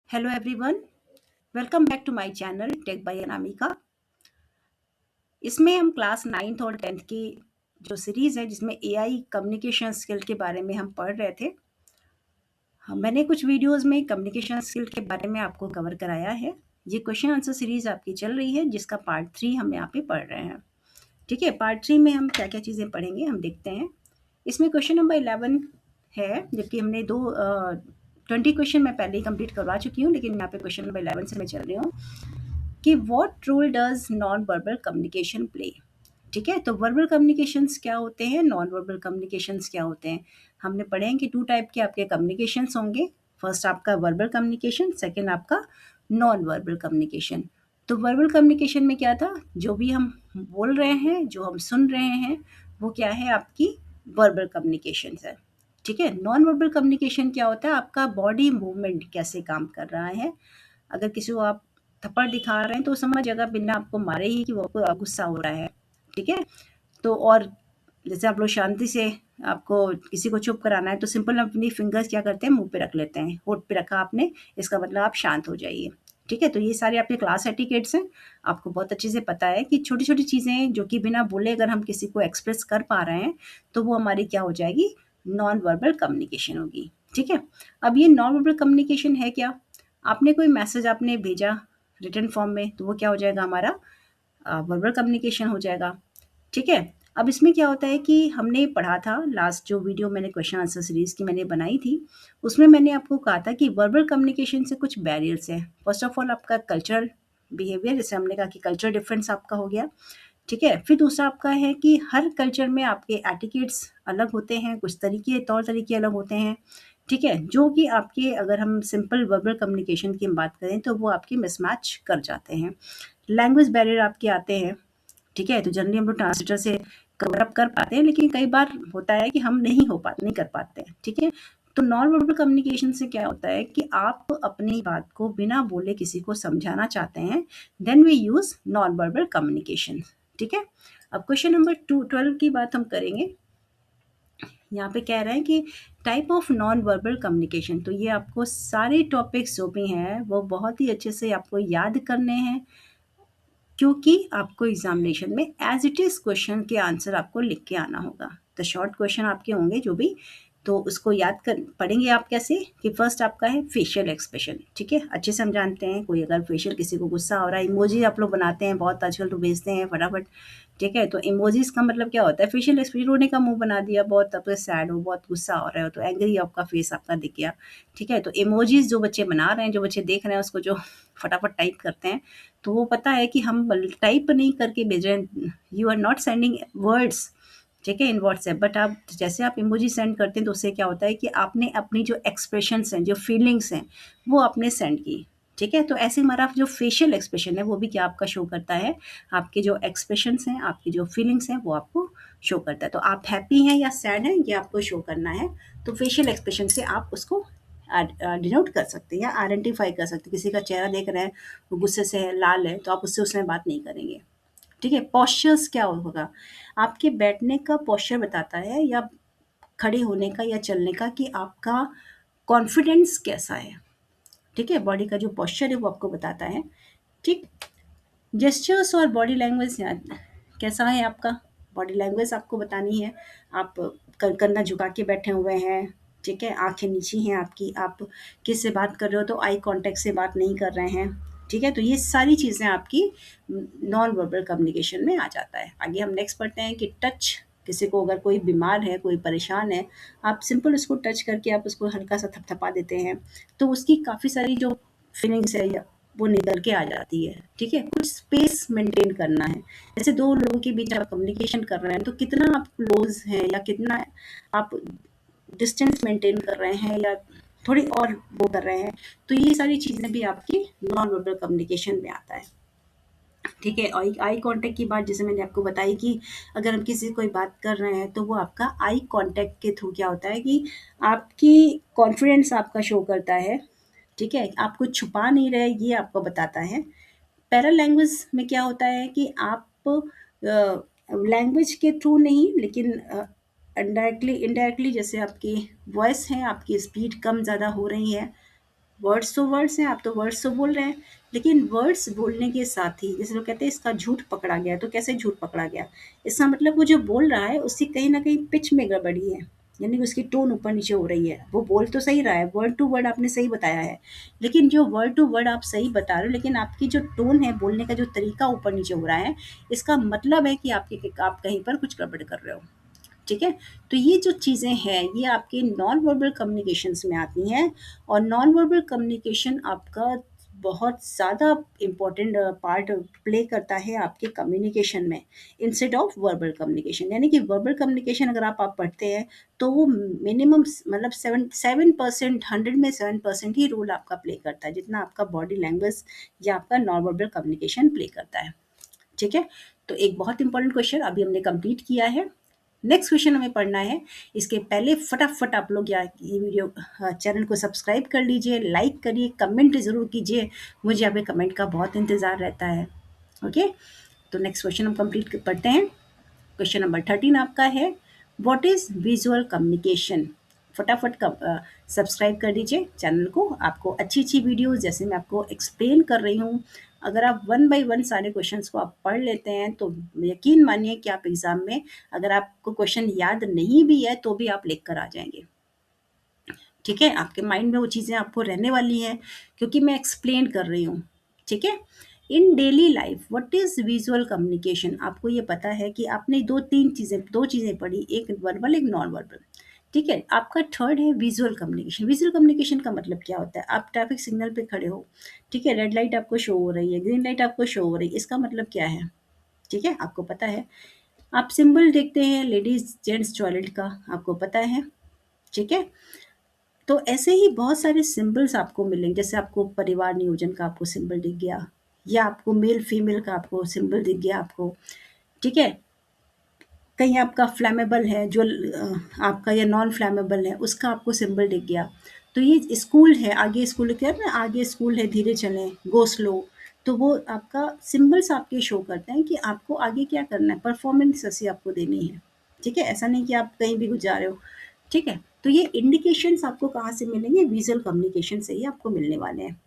Hello everyone, welcome back to my channel tech by Anamika. इसमें हम class 9th और 10th की जो सीरीज़ है जिसमें एआई कम्युनिकेशन स्किल के बारे में हम पढ़ रहे थे। मैंने कुछ वीडियोस में कम्युनिकेशन स्किल के बारे में आपको कवर कराया है। ये क्वेश्चन आंसर सीरीज़ आपकी चल रही है जिसका पार्ट 3 हम यहाँ पे पढ़ रहे हैं। ठीक है, पार्ट 3 में हम क्या-क्या चीज़ें पढ़ेंगे हम देखते हैं। इसमें क्वेश्चन नंबर 11 है, जबकि हमने 20 क्वेश्चन मैं पहले ही कंप्लीट करवा चुकी हूँ, लेकिन यहाँ पे क्वेश्चन नंबर 11 से मैं चल रही हूँ कि what role does non verbal communication play. ठीक है, तो वर्बल कम्युनिकेशंस क्या होते हैं, नॉन वर्बल कम्युनिकेशंस क्या होते हैं। हमने पढ़े हैं कि 2 टाइप के आपके कम्युनिकेशंस होंगे। फर्स्ट आपका वर्बल कम्युनिकेशन, सेकंड आपका नॉन वर्बल कम्युनिकेशन। तो वर्बल कम्युनिकेशन में क्या था, जो भी हम बोल रहे हैं, जो हम सुन रहे हैं, वो क्या है, आपकी वर्बल कम्युनिकेशंस है। ठीक है, नॉन वर्बल कम्युनिकेशन क्या होता है, आपका बॉडी मूवमेंट कैसे काम कर रहा है। अगर किसी को आप थप्पड़ दिखा रहे हैं तो समझ जाएगा बिना आपको मारे ही कि वो आपको गुस्सा हो रहा है। ठीक है, तो और जैसे आप लोग शांति से, आपको किसी को चुप कराना है तो सिंपल अपनी फिंगर्स क्या करते हैं, मुंह पे रख लेते हैं। होठ पे रखा आपने, इसका मतलब आप शांत हो जाइए। ठीक है, तो ये सारे आपके क्लास एटिकेट्स हैं। आपको बहुत अच्छे से पता है कि छोटी छोटी चीज़ें जो कि बिना बोले अगर हम किसी को एक्सप्रेस कर पा रहे हैं तो वो हमारी क्या हो जाएगी, नॉन वर्बल कम्युनिकेशन होगी। ठीक है, अब ये नॉन वर्बल कम्युनिकेशन है क्या, आपने कोई मैसेज आपने भेजा रिटन फॉर्म में तो वो क्या हो जाएगा, हमारा वर्बल कम्युनिकेशन हो जाएगा। ठीक है, अब इसमें क्या होता है कि हमने पढ़ा था लास्ट जो वीडियो मैंने क्वेश्चन आंसर सीरीज़ की मैंने बनाई थी, उसमें मैंने आपको कहा था कि वर्बल कम्युनिकेशन से कुछ बैरियर्स हैं। फर्स्ट ऑफ ऑल आपका कल्चरल बिहेवियर, जैसे हमने कहा कि कल्चर डिफरेंस आपका हो गया। ठीक है, फिर दूसरा आपका है कि हर कल्चर में आपके एटिकेट्स अलग होते हैं, कुछ तरीके तौर तरीके अलग होते हैं। ठीक है, जो कि आपके, अगर हम सिंपल वर्बल कम्युनिकेशन की हम बात करें तो वो आपके मिसमैच कर जाते हैं। लैंग्वेज बैरियर आपके आते हैं। ठीक है, तो जनरली हम लोग ट्रांसलेटर से कवर अप कर पाते हैं, लेकिन कई बार होता है कि हम नहीं कर पाते हैं। ठीक है, तो नॉन वर्बल कम्युनिकेशन से क्या होता है कि आप अपनी बात को बिना बोले किसी को समझाना चाहते हैं, then we use non verbal communication. ठीक है, अब क्वेश्चन नंबर 12 की बात हम करेंगे। यहाँ पे कह रहे हैं कि type of non verbal communication, तो ये आपको सारे टॉपिक्स जो भी हैं वो बहुत ही अच्छे से आपको याद करने हैं, क्योंकि आपको एग्जामिनेशन में एज इट इज़ क्वेश्चन के आंसर आपको लिख के आना होगा। तो शॉर्ट क्वेश्चन आपके होंगे जो भी, तो उसको याद कर पढ़ेंगे आप कैसे, कि फर्स्ट आपका है फेशियल एक्सप्रेशन। ठीक है, अच्छे से हम जानते हैं, कोई अगर फेशियल किसी को गुस्सा हो रहा है, इमोजी आप लोग बनाते हैं बहुत आजकल तो भेजते हैं फटाफट। ठीक है, तो इमोजीज का मतलब क्या होता है, फेशियल एक्सप्रेशन, रोने का मुंह बना दिया, बहुत आपका सैड हो, बहुत गुस्सा हो रहा हो तो एंग्री आपका फेस आपका दिख गया। ठीक है, तो इमोजीज जो बच्चे बना रहे हैं, जो बच्चे देख रहे हैं उसको, जो फटाफट टाइप करते हैं, तो वो पता है कि हम टाइप नहीं करके भेज रहे हैं, you are not sending words. ठीक है, इन व्हाट्सएप, बट आप जैसे आप इमोजी सेंड करते हैं तो उससे क्या होता है कि आपने अपनी जो एक्सप्रेशंस हैं, जो फीलिंग्स हैं, वो आपने सेंड की। ठीक है, तो ऐसे हमारा जो फेशियल एक्सप्रेशन है वो भी क्या आपका शो करता है, आपके जो एक्सप्रेशंस हैं, आपकी जो फीलिंग्स हैं वो आपको शो करता है। तो आप हैप्पी हैं या सैड हैं, ये आपको शो करना है। तो फेशियल एक्सप्रेशन से आप उसको डिनोट कर सकते हैं या आइडेंटिफाई कर सकते हैं। किसी का चेहरा देख रहे हैं, वो गुस्से से है, लाल है, तो आप उससे उसमें बात नहीं करेंगे। ठीक है, पोस्चर्स क्या होगा, आपके बैठने का पोस्चर बताता है, या खड़े होने का या चलने का, कि आपका कॉन्फिडेंस कैसा है। ठीक है, बॉडी का जो पोस्चर है वो आपको बताता है। ठीक, जेस्चर्स और बॉडी लैंग्वेज कैसा है आपका, बॉडी लैंग्वेज आपको बतानी है। आप कंधा झुका के बैठे हुए हैं, ठीक है, आंखें नीची हैं आपकी, आप किससे बात कर रहे हो तो आई कांटेक्ट से बात नहीं कर रहे हैं। ठीक है, तो ये सारी चीज़ें आपकी नॉन वर्बल कम्युनिकेशन में आ जाता है। आगे हम नेक्स्ट पढ़ते हैं कि टच, किसी को अगर कोई बीमार है, कोई परेशान है, आप सिंपल उसको टच करके आप उसको हल्का सा थपथपा देते हैं, तो उसकी काफ़ी सारी जो फीलिंग्स है वो निकल के आ जाती है। ठीक है, कुछ स्पेस मेंटेन करना है। जैसे दो लोगों के बीच आप कम्युनिकेशन कर रहे हैं तो कितना आप क्लोज हैं या कितना आप डिस्टेंस मेंटेन कर रहे हैं, या थोड़ी और वो कर रहे हैं, तो ये सारी चीज़ें भी आपकी नॉन वर्बल कम्युनिकेशन में आता है। ठीक है, और आई कांटेक्ट की बात जैसे मैंने आपको बताई कि अगर हम किसी से कोई बात कर रहे हैं तो वो आपका आई कांटेक्ट के थ्रू क्या होता है कि आपकी कॉन्फिडेंस आपका शो करता है। ठीक है, आप कुछ छुपा नहीं रहे, ये आपको बताता है। पैरा लैंग्वेज में क्या होता है कि आप लैंग्वेज के थ्रू नहीं, लेकिन इनडायरेक्टली इनडायरेक्टली, जैसे आपकी वॉइस है, आपकी स्पीड कम ज़्यादा हो रही है, वर्ड्स तो वर्ड्स हैं, आप तो वर्ड्स तो बोल रहे हैं, लेकिन वर्ड्स बोलने के साथ ही जैसे लोग कहते हैं इसका झूठ पकड़ा गया, तो कैसे झूठ पकड़ा गया? इसका मतलब वो जो बोल रहा है उसकी कहीं न कहीं पिच में गड़बड़ी है, यानी कि उसकी टोन ऊपर-नीचे हो रही है। वो बोल तो सही रहा है, वर्ड टू वर्ड आपने सही बताया है, लेकिन जो वर्ड टू वर्ड आप सही बता रहे हो, लेकिन आपकी जो टोन है, बोलने का जो तरीका ऊपर-नीचे हो रहा है, इसका मतलब है कि आप कहीं पर कुछ गड़बड़ कर रहे हो। ठीक है? तो ये जो चीज़ें हैं, ये आपके नॉन वर्बल कम्युनिकेशंस में आती हैं, और नॉन वर्बल कम्युनिकेशन आपका बहुत ज़्यादा इम्पोर्टेंट पार्ट प्ले करता है आपके कम्युनिकेशन में, इंस्टेड ऑफ वर्बल कम्युनिकेशन। यानी कि वर्बल कम्युनिकेशन अगर आप पढ़ते हैं, तो वो मिनिमम मतलब 7% 100 में 7% ही रोल आपका प्ले करता है, जितना आपका बॉडी लैंग्वेज या आपका नॉन वर्बल कम्युनिकेशन प्ले करता है। ठीक है? तो एक बहुत इंपॉर्टेंट क्वेश्चन अभी हमने कंप्लीट किया है। नेक्स्ट क्वेश्चन हमें पढ़ना है। इसके पहले फटाफट आप लोग ये वीडियो चैनल को सब्सक्राइब कर लीजिए, लाइक करिए, कमेंट ज़रूर कीजिए। मुझे आपके कमेंट का बहुत इंतज़ार रहता है। ओके, तो नेक्स्ट क्वेश्चन हम कंप्लीट पढ़ते हैं। क्वेश्चन नंबर 13 आपका है, व्हाट इज़ विजुअल कम्युनिकेशन? फटाफट सब्सक्राइब कर दीजिए चैनल को। आपको अच्छी वीडियोज़ जैसे मैं आपको एक्सप्लेन कर रही हूँ, अगर आप वन बाय वन सारे क्वेश्चंस को आप पढ़ लेते हैं, तो यकीन मानिए कि आप एग्ज़ाम में अगर आपको क्वेश्चन याद नहीं भी है, तो भी आप लिख कर आ जाएँगे। ठीक है? आपके माइंड में वो चीज़ें आपको रहने वाली हैं, क्योंकि मैं एक्सप्लेन कर रही हूँ। ठीक है? In daily life what is visual communication? आपको ये पता है कि आपने 2 चीज़ें पढ़ी, एक वर्बल, एक नॉन वर्बल। ठीक है? आपका थर्ड है विजुअल कम्युनिकेशन। विजुअल कम्युनिकेशन का मतलब क्या होता है? आप ट्रैफिक सिग्नल पे खड़े हो, ठीक है? रेड लाइट आपको शो हो रही है, ग्रीन लाइट आपको शो हो रही है, इसका मतलब क्या है? ठीक है? आपको पता है। आप सिंबल देखते हैं लेडीज़ जेंट्स टॉयलेट का, आपको पता है। ठीक है? तो ऐसे ही बहुत सारे सिंबल्स आपको मिलेंगे, जैसे आपको परिवार नियोजन का आपको सिंबल दिख गया, या आपको मेल फीमेल का आपको सिंबल दिख गया आपको। ठीक है? कहीं आपका फ्लैमेबल है जो आपका, या नॉन फ्लैमेबल है उसका आपको सिंबल दिख गया। तो ये स्कूल है, आगे स्कूल क्या है ना, आगे स्कूल है, धीरे चलें, गो स्लो। तो वो आपका सिंबल्स आपके शो करते हैं कि आपको आगे क्या करना है, परफॉर्मेंस ऐसी आपको देनी है। ठीक है? ऐसा नहीं कि आप कहीं भी जा रहे हो। ठीक है? तो ये इंडिकेशंस आपको कहाँ से मिलेंगे? विजुअल कम्युनिकेशन से ही आपको मिलने वाले हैं।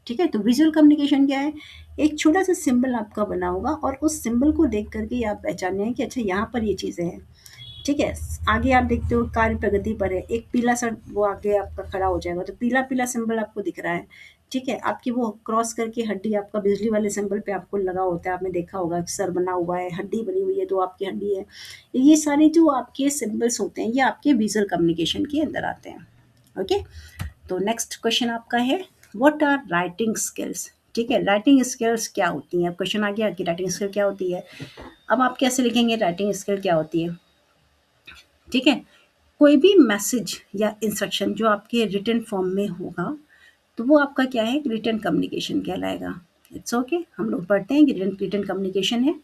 ठीक है? तो विजुअल कम्युनिकेशन क्या है? एक छोटा-सा सिंबल आपका बना होगा, और उस सिंबल को देख कर के ही आप पहचानेंगे कि अच्छा यहाँ पर ये चीज़ें हैं। ठीक है? आगे आप देखते हो कार्य प्रगति पर है, एक पीला-सा वो आगे आपका खड़ा हो जाएगा, तो पीला-पीला सिंबल आपको दिख रहा है। ठीक है? आपकी वो क्रॉस करके हड्डी आपका बिजली वाले सिंबल पे आपको लगा होता है, आपने देखा होगा सर बना हुआ है, हड्डी बनी हुई है, 2 आपकी हड्डी है। ये सारे जो आपके सिंबल्स होते हैं, ये आपके विजुअल कम्युनिकेशन के अंदर आते हैं। ओके? तो नेक्स्ट क्वेश्चन आपका है, व्हाट आर राइटिंग स्किल्स? ठीक है? राइटिंग स्किल्स क्या होती हैं? अब क्वेश्चन आ गया कि राइटिंग स्किल क्या होती है। अब आप कैसे लिखेंगे राइटिंग स्किल क्या होती है? ठीक है? कोई भी मैसेज या इंस्ट्रक्शन जो आपके रिटन फॉर्म में होगा, तो वो आपका क्या है, रिटन कम्युनिकेशन कहलाएगा। इट्स ओके, हम लोग पढ़ते हैं कि रिटन रिटन कम्युनिकेशन है।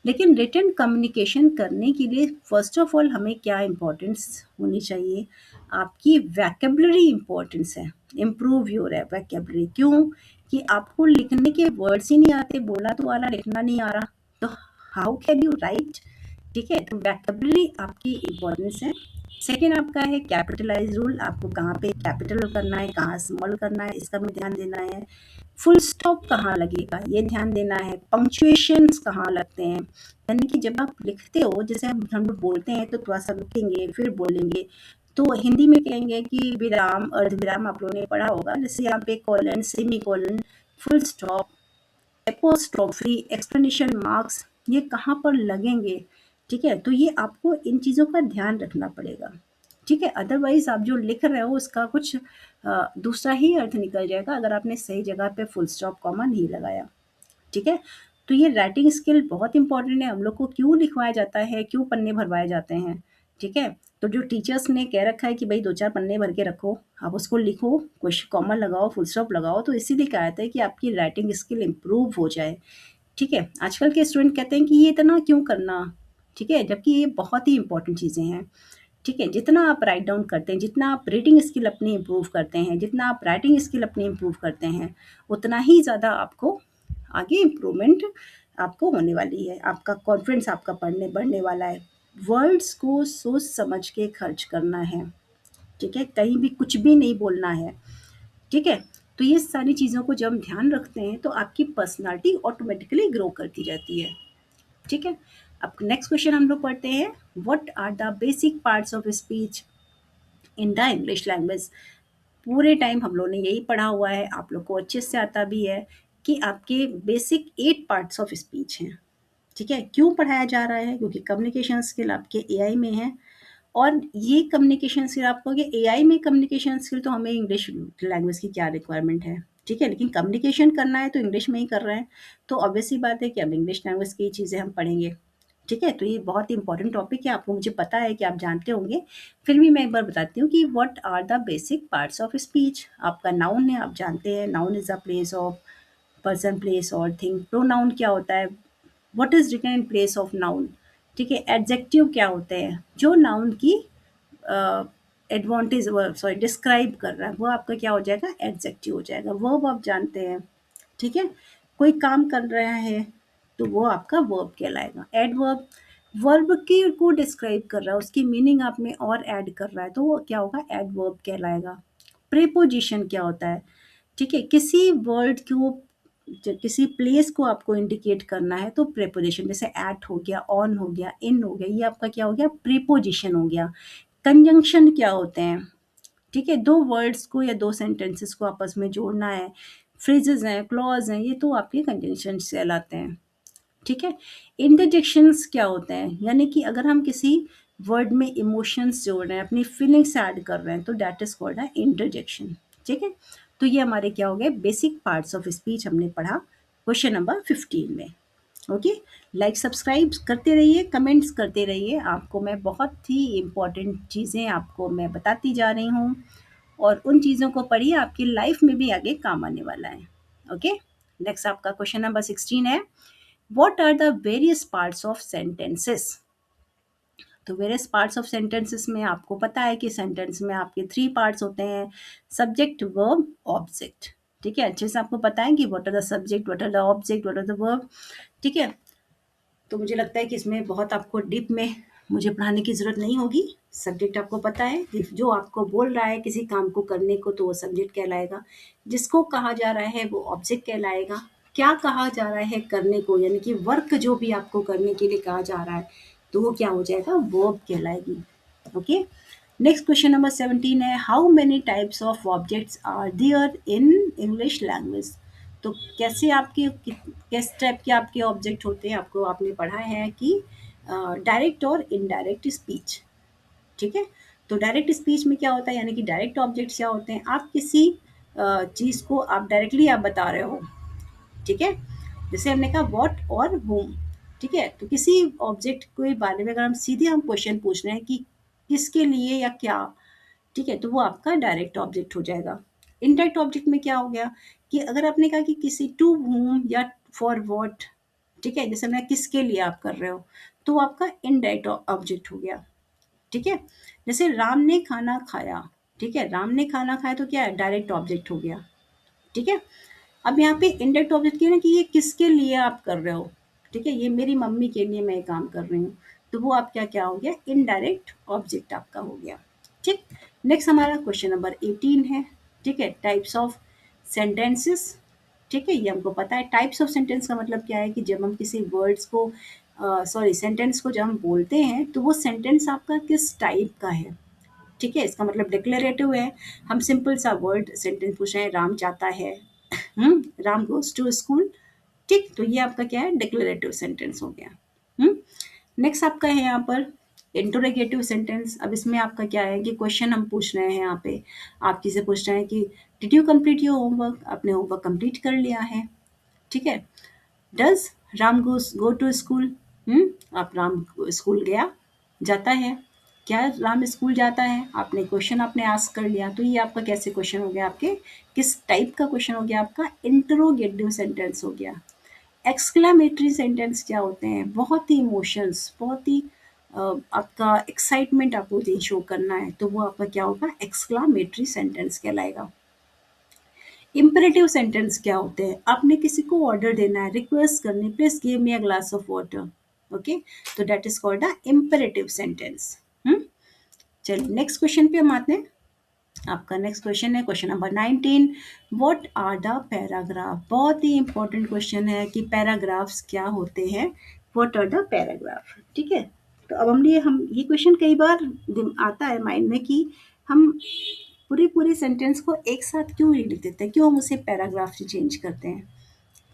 लेकिन रिटन कम्युनिकेशन करने के लिए फर्स्ट ऑफ ऑल हमें क्या इम्पोर्टेंस होनी चाहिए? आपकी वैकेबलरी इम्पोर्टेंस है। Improve your vocabulary. क्यों? कि आपको लिखने के वर्ड्स ही नहीं आते, बोलना तो आ रहा, लिखना नहीं आ रहा, तो हाउ कैन यू राइट? ठीक है? तो वैकेबलरी आपकी इम्पोर्टेंस है। सेकेंड आपका है कैपिटलाइज रूल, आपको कहाँ पे कैपिटल करना है, कहाँ स्मॉल करना है, इसका भी ध्यान देना है। फुल स्टॉप कहाँ लगेगा, ये ध्यान देना है। पंक्चुएशंस कहाँ लगते हैं, यानी कि जब आप लिखते हो, जैसे हम लोग बोलते हैं तो थोड़ा सा रुकेंगे फिर बोलेंगे, तो हिंदी में कहेंगे कि विराम, अर्धविराम आप लोगों ने पढ़ा होगा, जैसे यहाँ पे colon, semi colon, full stop, apostrophe, explanation marks, ये कहाँ पर लगेंगे। ठीक है? तो ये आपको इन चीज़ों का ध्यान रखना पड़ेगा। ठीक है? अदरवाइज आप जो लिख रहे हो उसका कुछ दूसरा ही अर्थ निकल जाएगा, अगर आपने सही जगह पे फुल स्टॉप कॉमा नहीं लगाया। ठीक है? तो ये राइटिंग स्किल बहुत इंपॉर्टेंट है। हम लोग को क्यों लिखवाया जाता है, क्यों पन्ने भरवाए जाते हैं? ठीक है? तो जो टीचर्स ने कह रखा है कि भाई 2-4 पन्ने भर के रखो, आप उसको लिखो, कुछ कॉमा लगाओ, फुल स्टॉप लगाओ, तो इसीलिए कहा जाता है कि आपकी राइटिंग स्किल इम्प्रूव हो जाए। ठीक है? आजकल के स्टूडेंट कहते हैं कि ये इतना क्यों करना? ठीक है? जबकि ये बहुत ही इंपॉर्टेंट चीज़ें हैं। ठीक है? जितना आप राइट डाउन करते हैं, जितना आप रीडिंग स्किल अपनी इम्प्रूव करते हैं, जितना आप राइटिंग स्किल अपनी इम्प्रूव करते हैं, उतना ही ज़्यादा आपको आगे इम्प्रूवमेंट आपको होने वाली है। आपका कॉन्फिडेंस आपका पढ़ने बढ़ने वाला है। वर्ड्स को सोच समझ के खर्च करना है। ठीक है? कहीं भी कुछ भी नहीं बोलना है। ठीक है? तो ये सारी चीज़ों को जब हम ध्यान रखते हैं तो आपकी पर्सनैलिटी ऑटोमेटिकली ग्रो करती रहती है। ठीक है? अब नेक्स्ट क्वेश्चन हम लोग पढ़ते हैं, what are the basic parts of speech in the English language? पूरे टाइम हम लोग ने यही पढ़ा हुआ है, आप लोग को अच्छे से आता भी है कि आपके बेसिक 8 पार्ट्स ऑफ स्पीच हैं। ठीक है? क्यों पढ़ाया जा रहा है? क्योंकि कम्युनिकेशन स्किल आपके एआई में है और ये कम्युनिकेशन स्किल आप कहोगे एआई में कम्युनिकेशन स्किल तो हमें इंग्लिश लैंग्वेज की क्या रिक्वायरमेंट है? ठीक है? लेकिन कम्युनिकेशन करना है तो इंग्लिश में ही कर रहे हैं, तो ऑब्वियस सी बात है कि अब इंग्लिश लैंग्वेज की चीज़ें हम पढ़ेंगे। ठीक है? तो ये बहुत ही इंपॉर्टेंट टॉपिक है, आपको मुझे पता है कि आप जानते होंगे, फिर भी मैं एक बार बताती हूँ कि what are the basic parts of speech? आपका नाउन है, आप जानते हैं noun is a place of person, place और थिंग। प्रोनाउन क्या होता है? What is written in place of noun? ठीक है? एडजेक्टिव क्या होते हैं? जो नाउन की एडवांटेज सॉरी डिस्क्राइब कर रहा है वो आपका क्या हो जाएगा? एडजेक्टिव हो जाएगा। वर्ब आप जानते हैं, ठीक है? कोई काम कर रहा है तो वो आपका वर्ब कहलाएगा। एडवर्ब वर्ब के को डिस्क्राइब कर रहा है, उसकी मीनिंग आप में और ऐड कर रहा है तो वो क्या होगा? एडवर्ब कहलाएगा। प्रीपोजिशन क्या होता है? ठीक है? किसी वर्ड को किसी प्लेस को आपको इंडिकेट करना है तो प्रीपोजिशन, जैसे एट हो गया, ऑन हो गया, इन हो गया, ये आपका क्या हो गया? प्रीपोजिशन हो गया। कंजंक्शन क्या होते हैं? ठीक है? 2 वर्ड्स को या 2 सेंटेंसेस को आपस में जोड़ना है, फ्रेजेज़ हैं, क्लॉज़ हैं, ये तो आपके कंजंक्शंस कहलाते हैं। ठीक है? इंटरजेक्शंस क्या होते हैं? यानी कि अगर हम किसी वर्ड में इमोशंस जोड़ रहे हैं, अपनी फीलिंग्स ऐड कर रहे हैं तो that is called a interjection. ठीक है? तो ये हमारे क्या हो गए? बेसिक पार्ट्स ऑफ स्पीच हमने पढ़ा क्वेश्चन नंबर 15 में। ओके? लाइक सब्सक्राइब करते रहिए, कमेंट्स करते रहिए, आपको मैं बहुत ही इम्पोर्टेंट चीज़ें आपको मैं बताती जा रही हूँ और उन चीज़ों को पढ़िए, आपकी लाइफ में भी आगे काम आने वाला है। ओके? नेक्स्ट आपका क्वेश्चन नंबर 16 है, what are the various parts of sentences? तो वेरियस पार्ट्स ऑफ सेंटेंसेस में आपको पता है कि सेंटेंस में आपके 3 पार्ट्स होते हैं, सब्जेक्ट, वर्ब, ऑब्जेक्ट। ठीक है? अच्छे से आपको पता है कि what are the subject, what are the object, what are the verb. ठीक है? तो मुझे लगता है कि इसमें बहुत आपको डीप में मुझे पढ़ाने की ज़रूरत नहीं होगी। सब्जेक्ट आपको पता है कि जो आपको बोल रहा है किसी काम को करने को तो वो सब्जेक्ट कहलाएगा। जिसको कहा जा रहा है वो ऑब्जेक्ट कहलाएगा। क्या कहा जा रहा है करने को, यानी कि वर्क जो भी आपको करने के लिए कहा जा रहा है तो वो क्या हो जाएगा? वर्ब कहलाएगी। ओके? नेक्स्ट क्वेश्चन नंबर 17 है, how many types of objects are there in English language? तो कैसे आपके किस टाइप के आपके ऑब्जेक्ट होते हैं? आपको आपने पढ़ा है कि डायरेक्ट और इनडायरेक्ट स्पीच। ठीक है? तो डायरेक्ट स्पीच में क्या होता है, यानी कि डायरेक्ट ऑब्जेक्ट्स क्या होते हैं? आप किसी चीज़ को आप डायरेक्टली आप बता रहे हो। ठीक है? जैसे हमने कहा व्हाट और whom। ठीक है? तो किसी ऑब्जेक्ट के बारे में अगर हम सीधे हम क्वेश्चन पूछ रहे हैं कि किसके लिए या क्या, ठीक है? तो वो आपका डायरेक्ट ऑब्जेक्ट हो जाएगा। इनडायरेक्ट ऑब्जेक्ट में क्या हो गया कि अगर आपने कहा कि किसी टू whom या फॉर व्हाट, ठीक है? जैसे मैं किसके लिए आप कर रहे हो, तो वो आपका इनडायरेक्ट ऑब्जेक्ट हो गया। ठीक है? जैसे राम ने खाना खाया, ठीक है? राम ने खाना खाया तो क्या है? डायरेक्ट ऑब्जेक्ट हो गया। ठीक है? अब यहाँ पे इनडायरेक्ट ऑब्जेक्ट क्या है ना कि ये किसके लिए आप कर रहे हो, ठीक है? ये मेरी मम्मी के लिए मैं ये काम कर रही हूँ, तो वो आपका क्या हो गया? इनडायरेक्ट ऑब्जेक्ट आपका हो गया। ठीक? नेक्स्ट हमारा क्वेश्चन नंबर 18 है। ठीक है? Types of sentences. ठीक है? ये हमको पता है। टाइप्स ऑफ सेंटेंस का मतलब क्या है कि जब हम किसी वर्ड्स को सॉरी सेंटेंस को जब हम बोलते हैं तो वो सेंटेंस आपका किस टाइप का है। ठीक है? इसका मतलब डिक्लेरेटिव है, हम सिंपल सा वर्ड सेंटेंस पूछ रहे हैं, राम जाता है, राम गोज़ टू स्कूल। ठीक? तो ये आपका क्या है? डिक्लेरेटिव सेंटेंस हो गया। नेक्स्ट आपका है यहाँ पर इंटरोगेटिव सेंटेंस। अब इसमें आपका क्या है कि क्वेश्चन हम पूछ रहे हैं यहाँ पे, आप किसी पूछ रहे हैं कि did you complete your homework? आपने होमवर्क कंप्लीट कर लिया है। ठीक है? Does Ram go to school? आप राम स्कूल गया, जाता है। क्या राम स्कूल जाता है? आपने क्वेश्चन आपने आस्क कर लिया, तो ये आपका कैसे क्वेश्चन हो गया? आपके किस टाइप का क्वेश्चन हो गया? आपका इंटरोगेटिव सेंटेंस हो गया। एक्सक्लेमेटरी सेंटेंस क्या होते हैं? बहुत ही इमोशंस, बहुत ही आपका एक्साइटमेंट आपको शो करना है तो वो आपका क्या होगा? एक्सक्लेमेटरी सेंटेंस कहलाएगा। इम्पेरेटिव सेंटेंस क्या होते हैं? आपने किसी को ऑर्डर देना है, रिक्वेस्ट करनी, please give me a glass of water. Okay? तो that is called a imperative sentence. चलिए नेक्स्ट क्वेश्चन पे हम आते हैं। आपका नेक्स्ट क्वेश्चन है question number 19, what are the paragraph. बहुत ही इंपॉर्टेंट क्वेश्चन है कि पैराग्राफ्स क्या होते हैं, व्हाट आर द पैराग्राफ। ठीक है, तो अब हम ये क्वेश्चन कई बार आता है माइंड में कि हम पूरे पूरे सेंटेंस को एक साथ क्यों नहीं लिख देते, क्यों हम उसे पैराग्राफ से चेंज करते हैं।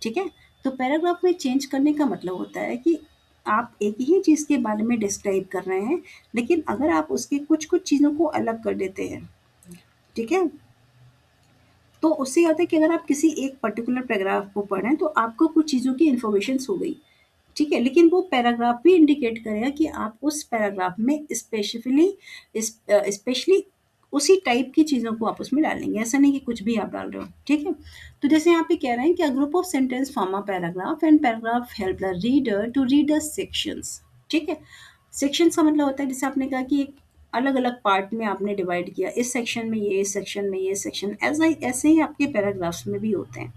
ठीक है, तो पैराग्राफ में चेंज करने का मतलब होता है कि आप एक ही चीज़ के बारे में डिस्क्राइब कर रहे हैं, लेकिन अगर आप उसके कुछ कुछ चीज़ों को अलग कर देते हैं, ठीक है, तो उससे क्या होता है कि अगर आप किसी एक पर्टिकुलर पैराग्राफ को पढ़ रहे हैं तो आपको कुछ चीज़ों की इन्फॉर्मेशन हो गई। ठीक है, लेकिन वो पैराग्राफ भी इंडिकेट करेगा कि आप उस पैराग्राफ में स्पेशली उसी टाइप की चीज़ों को आप उसमें डालेंगे, ऐसा नहीं कि कुछ भी आप डाल रहे हो। ठीक है, तो जैसे यहाँ पे कह रहे हैं कि a group of sentence form a paragraph and paragraph help the reader to read the sections. ठीक है, सेक्शंस का मतलब होता है जैसे आपने कहा कि एक अलग अलग पार्ट में आपने डिवाइड किया, इस सेक्शन में ये, इस सेक्शन में ये सेक्शन, ऐसे ही आपके पैराग्राफ्स में भी होते हैं।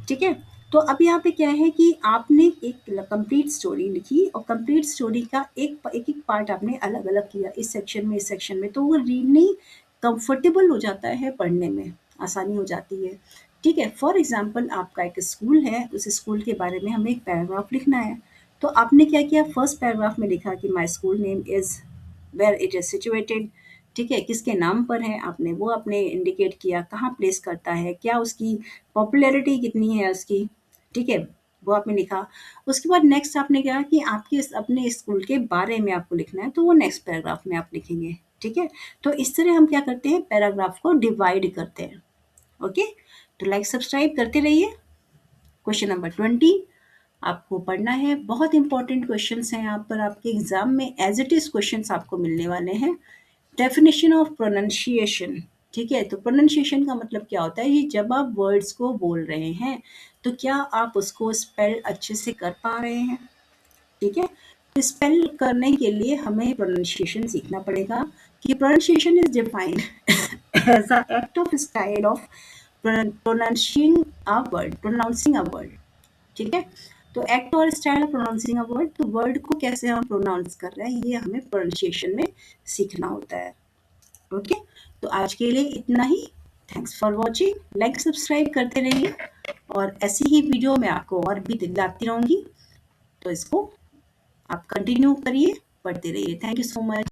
ठीक है, तो अब यहाँ पे क्या है कि आपने एक कंप्लीट स्टोरी लिखी और कंप्लीट स्टोरी का एक पार्ट आपने अलग अलग किया, इस सेक्शन में, इस सेक्शन में, तो वो रीडनी कंफर्टेबल हो जाता है, पढ़ने में आसानी हो जाती है। ठीक है, फॉर एग्जाम्पल आपका एक स्कूल है, उस स्कूल के बारे में हमें एक पैराग्राफ लिखना है, तो आपने क्या किया, फर्स्ट पैराग्राफ में लिखा कि my school name is, where it is situated. ठीक है, किसके नाम पर है, आपने इंडिकेट किया, कहाँ प्लेस करता है, क्या उसकी पॉपुलैरिटी कितनी है उसकी। ठीक है, वो आपने लिखा। उसके बाद नेक्स्ट आपने कहा कि आपके अपने स्कूल के बारे में आपको लिखना है, तो वो नेक्स्ट पैराग्राफ में आप लिखेंगे। ठीक है, तो इस तरह हम क्या करते हैं, पैराग्राफ को डिवाइड करते हैं। ओके, तो लाइक सब्सक्राइब करते रहिए। क्वेश्चन नंबर 20 आपको पढ़ना है, बहुत इंपॉर्टेंट क्वेश्चंस हैं यहाँ पर, आपके एग्जाम में एज इट इज क्वेश्चंस आपको मिलने वाले हैं। Definition of pronunciation. ठीक है, तो प्रोनाउंसिएशन का मतलब क्या होता है, ये जब आप वर्ड्स को बोल रहे हैं तो क्या आप उसको स्पेल अच्छे से कर पा रहे हैं। ठीक है, तो स्पेल करने के लिए हमें प्रोनाउंसिएशन सीखना पड़ेगा कि pronunciation is defined as a act of style of pronouncing a word. ठीक है, तो एक्ट और style of pronouncing a word, तो वर्ड को कैसे हम प्रोनाउंस कर रहे हैं ये हमें प्रोनाउंसिएशन में सीखना होता है। ओके, तो आज के लिए इतना ही। Thanks for watching, like subscribe करते रहिए और ऐसी ही वीडियो मैं आपको और भी दिलाती रहूँगी, तो इसको आप कंटिन्यू करिए, पढ़ते रहिए। Thank you so much.